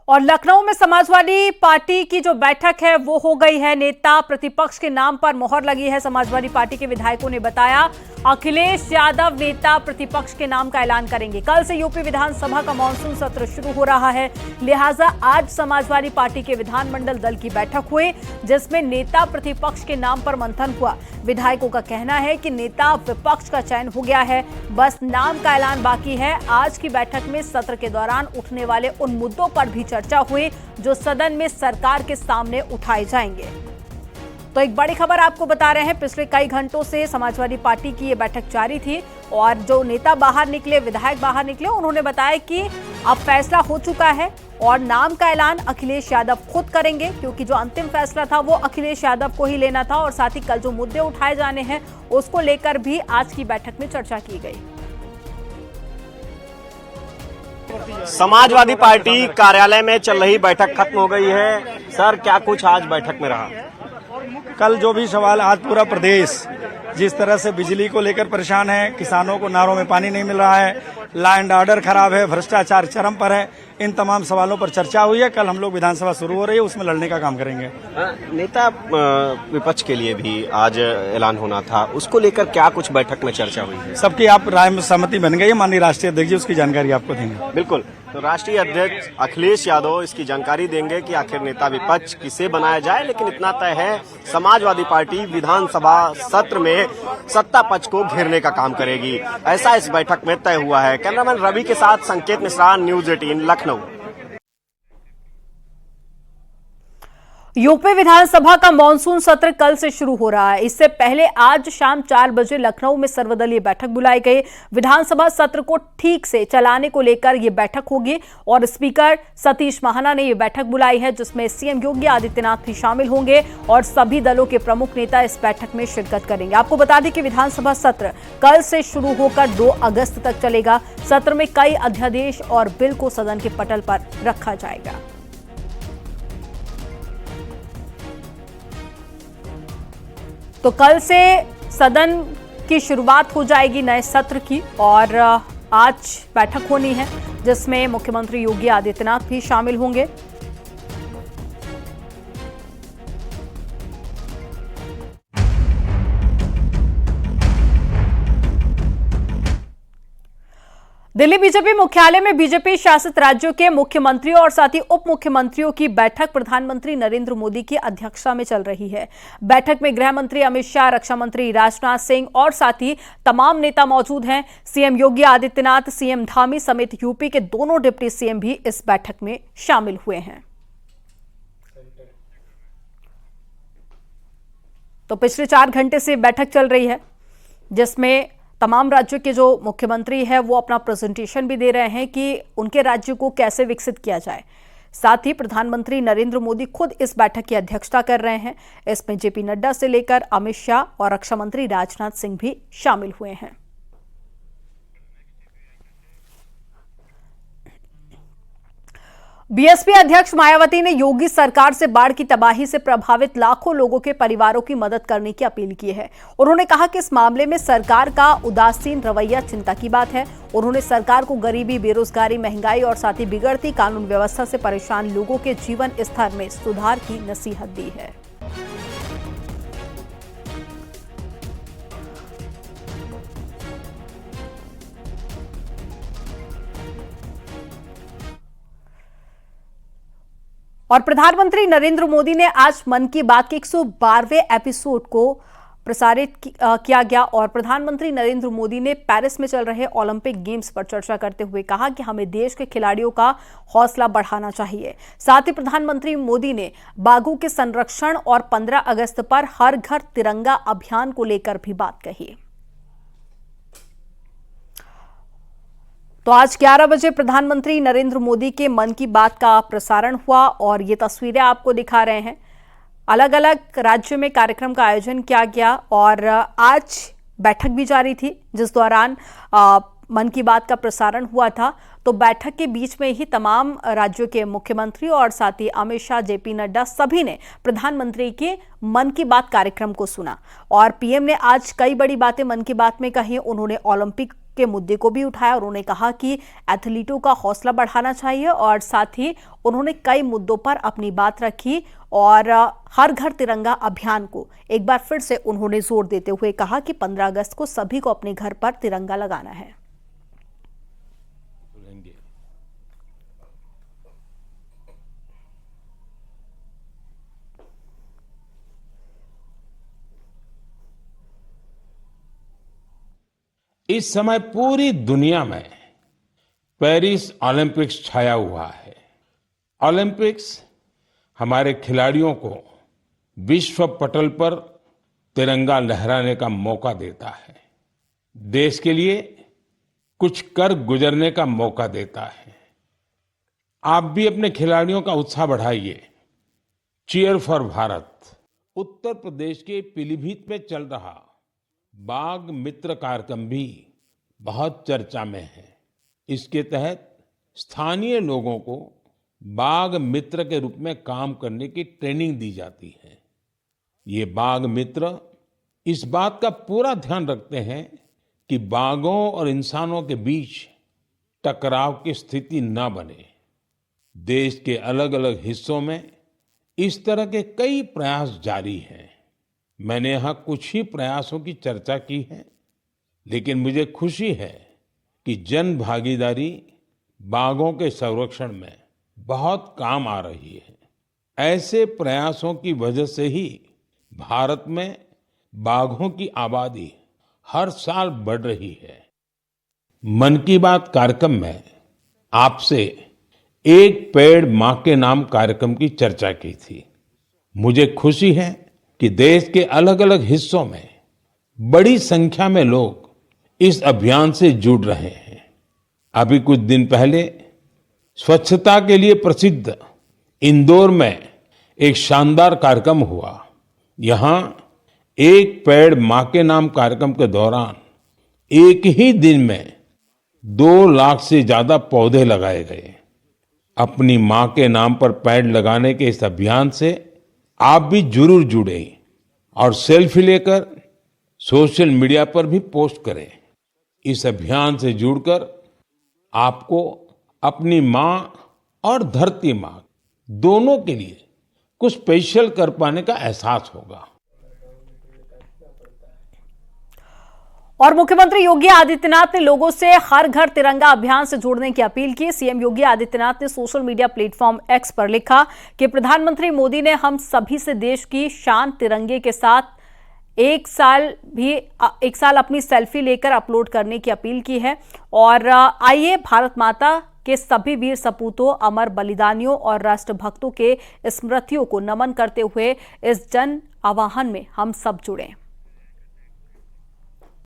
और लखनऊ में समाजवादी पार्टी की जो बैठक है वो हो गई है। नेता प्रतिपक्ष के नाम पर मोहर लगी है। समाजवादी पार्टी के विधायकों ने बताया अखिलेश यादव नेता प्रतिपक्ष के नाम का ऐलान करेंगे। कल से यूपी विधानसभा का मानसून सत्र शुरू हो रहा है, लिहाजा आज समाजवादी पार्टी के विधानमंडल दल की बैठक हुई जिसमें नेता प्रतिपक्ष के नाम पर मंथन हुआ। विधायकों का कहना है कि नेता विपक्ष का चयन हो गया है, बस नाम का ऐलान बाकी है। आज की बैठक में सत्र के दौरान उठने वाले उन मुद्दों पर भी चर्चा हुई जो सदन में सरकार के सामने उठाए जाएंगे। तो एक बड़ी खबर आपको बता रहे हैं, पिछले कई घंटों से समाजवादी पार्टी की ये बैठक जारी थी और जो नेता बाहर निकले, विधायक बाहर निकले, उन्होंने बताया कि अब फैसला हो चुका है और नाम का ऐलान अखिलेश यादव खुद करेंगे, क्योंकि जो अंतिम फैसला था वो अखिलेश यादव को ही लेना था। और साथ ही कल जो मुद्दे उठाए जाने हैं उसको लेकर भी आज की बैठक में चर्चा की गई। समाजवादी पार्टी कार्यालय में चल रही बैठक खत्म हो गई है। सर, क्या कुछ आज बैठक में रहा? कल जो भी सवाल, आज पूरा प्रदेश जिस तरह से बिजली को लेकर परेशान है, किसानों को नारों में पानी नहीं मिल रहा है, लॉ एंड ऑर्डर खराब है, भ्रष्टाचार चरम पर है, इन तमाम सवालों पर चर्चा हुई है। कल हम लोग विधानसभा शुरू हो रही है, उसमें लड़ने का काम करेंगे। नेता विपक्ष के लिए भी आज ऐलान होना था, उसको लेकर क्या कुछ बैठक में चर्चा हुई है? सबकी आप राय में सहमति बन गई है। माननीय राष्ट्रीय अध्यक्ष जी उसकी जानकारी आपको देंगे। बिल्कुल, तो राष्ट्रीय अध्यक्ष अखिलेश यादव इसकी जानकारी देंगे कि आखिर नेता विपक्ष किसे बनाया जाए। लेकिन इतना तय है, समाजवादी पार्टी विधानसभा सत्र में सत्ता पक्ष को घेरने का काम करेगी, ऐसा इस बैठक में तय हुआ है। कैमरामैन रवि के साथ संकेत मिश्रा, न्यूज 18 लखनऊ। यूपी विधानसभा का मानसून सत्र कल से शुरू हो रहा है। इससे पहले आज शाम 4 बजे लखनऊ में सर्वदलीय बैठक बुलाई गई। विधानसभा सत्र को ठीक से चलाने को लेकर यह बैठक होगी और स्पीकर सतीश महाना ने यह बैठक बुलाई है जिसमें सीएम योगी आदित्यनाथ भी शामिल होंगे और सभी दलों के प्रमुख नेता इस बैठक में शिरकत करेंगे। आपको बता दें कि विधानसभा सत्र कल से शुरू होकर 2 अगस्त तक चलेगा। सत्र में कई अध्यादेश और बिल को सदन के पटल पर रखा जाएगा। तो कल से सदन की शुरुआत हो जाएगी नए सत्र की और आज बैठक होनी है जिसमें मुख्यमंत्री योगी आदित्यनाथ भी शामिल होंगे। दिल्ली बीजेपी मुख्यालय में बीजेपी शासित राज्यों के मुख्यमंत्रियों और साथ ही उप मुख्यमंत्रियों की बैठक प्रधानमंत्री नरेंद्र मोदी की अध्यक्षता में चल रही है। बैठक में गृह मंत्री अमित शाह, रक्षा मंत्री राजनाथ सिंह और साथ ही तमाम नेता मौजूद हैं। सीएम योगी आदित्यनाथ, सीएम धामी समेत यूपी के दोनों डिप्टी सीएम भी इस बैठक में शामिल हुए हैं। तो पिछले 4 घंटे से बैठक चल रही है जिसमें तमाम राज्यों के जो मुख्यमंत्री हैं वो अपना प्रेजेंटेशन भी दे रहे हैं कि उनके राज्य को कैसे विकसित किया जाए। साथ ही प्रधानमंत्री नरेंद्र मोदी खुद इस बैठक की अध्यक्षता कर रहे हैं। इसमें जेपी नड्डा से लेकर अमित शाह और रक्षा मंत्री राजनाथ सिंह भी शामिल हुए हैं। बीएसपी अध्यक्ष मायावती ने योगी सरकार से बाढ़ की तबाही से प्रभावित लाखों लोगों के परिवारों की मदद करने की अपील की है। उन्होंने कहा कि इस मामले में सरकार का उदासीन रवैया चिंता की बात है। उन्होंने सरकार को गरीबी, बेरोजगारी, महंगाई और साथ ही बिगड़ती कानून व्यवस्था से परेशान लोगों के जीवन स्तर में सुधार की नसीहत दी है। और प्रधानमंत्री नरेंद्र मोदी ने आज मन की बात के 112वें एपिसोड को प्रसारित किया गया और प्रधानमंत्री नरेंद्र मोदी ने पेरिस में चल रहे ओलंपिक गेम्स पर चर्चा करते हुए कहा कि हमें देश के खिलाड़ियों का हौसला बढ़ाना चाहिए। साथ ही प्रधानमंत्री मोदी ने बाघों के संरक्षण और 15 अगस्त पर हर घर तिरंगा अभियान को लेकर भी बात कही। तो आज 11 बजे प्रधानमंत्री नरेंद्र मोदी के मन की बात का प्रसारण हुआ और ये तस्वीरें आपको दिखा रहे हैं। अलग अलग राज्यों में कार्यक्रम का आयोजन किया गया और आज बैठक भी जारी थी जिस दौरान मन की बात का प्रसारण हुआ था। तो बैठक के बीच में ही तमाम राज्यों के मुख्यमंत्री और साथ ही अमित शाह, जेपी नड्डा सभी ने प्रधानमंत्री के मन की बात कार्यक्रम को सुना और पीएम ने आज कई बड़ी बातें मन की बात में कही। उन्होंने ओलंपिक के मुद्दे को भी उठाया। उन्होंने कहा कि एथलीटों का हौसला बढ़ाना चाहिए और साथ ही उन्होंने कई मुद्दों पर अपनी बात रखी और हर घर तिरंगा अभियान को एक बार फिर से उन्होंने जोर देते हुए कहा कि 15 अगस्त को सभी को अपने घर पर तिरंगा लगाना है। इस समय पूरी दुनिया में पेरिस ओलंपिक्स छाया हुआ है। ओलंपिक्स हमारे खिलाड़ियों को विश्व पटल पर तिरंगा लहराने का मौका देता है, देश के लिए कुछ कर गुजरने का मौका देता है। आप भी अपने खिलाड़ियों का उत्साह बढ़ाइए। Cheer for Bharat. उत्तर प्रदेश के पीलीभीत में चल रहा बाघ मित्र कार्यक्रम भी बहुत चर्चा में है। इसके तहत स्थानीय लोगों को बाघ मित्र के रूप में काम करने की ट्रेनिंग दी जाती है। ये बाघ मित्र इस बात का पूरा ध्यान रखते हैं कि बाघों और इंसानों के बीच टकराव की स्थिति न बने। देश के अलग अलग हिस्सों में इस तरह के कई प्रयास जारी हैं। मैंने यहाँ कुछ ही प्रयासों की चर्चा की है, लेकिन मुझे खुशी है कि जन भागीदारी बाघों के संरक्षण में बहुत काम आ रही है। ऐसे प्रयासों की वजह से ही भारत में बाघों की आबादी हर साल बढ़ रही है। मन की बात कार्यक्रम में आपसे एक पेड़ मां के नाम कार्यक्रम की चर्चा की थी। मुझे खुशी है कि देश के अलग अलग हिस्सों में बड़ी संख्या में लोग इस अभियान से जुड़ रहे हैं। अभी कुछ दिन पहले स्वच्छता के लिए प्रसिद्ध इंदौर में एक शानदार कार्यक्रम हुआ। यहाँ एक पेड़ मां के नाम कार्यक्रम के दौरान एक ही दिन में 2 लाख से ज्यादा पौधे लगाए गए। अपनी मां के नाम पर पेड़ लगाने के इस अभियान से आप भी जरूर जुड़ें और सेल्फी लेकर सोशल मीडिया पर भी पोस्ट करें। इस अभियान से जुड़कर आपको अपनी मां और धरती मां दोनों के लिए कुछ स्पेशल कर पाने का एहसास होगा। और मुख्यमंत्री योगी आदित्यनाथ ने लोगों से हर घर तिरंगा अभियान से जुड़ने की अपील की। सीएम योगी आदित्यनाथ ने सोशल मीडिया प्लेटफॉर्म एक्स पर लिखा कि प्रधानमंत्री मोदी ने हम सभी से देश की शान तिरंगे के साथ एक साल अपनी सेल्फी लेकर अपलोड करने की अपील की है। और आइए भारत माता के सभी वीर सपूतों, अमर बलिदानियों और राष्ट्रभक्तों के स्मृतियों को नमन करते हुए इस जन आह्वान में हम सब जुड़ें।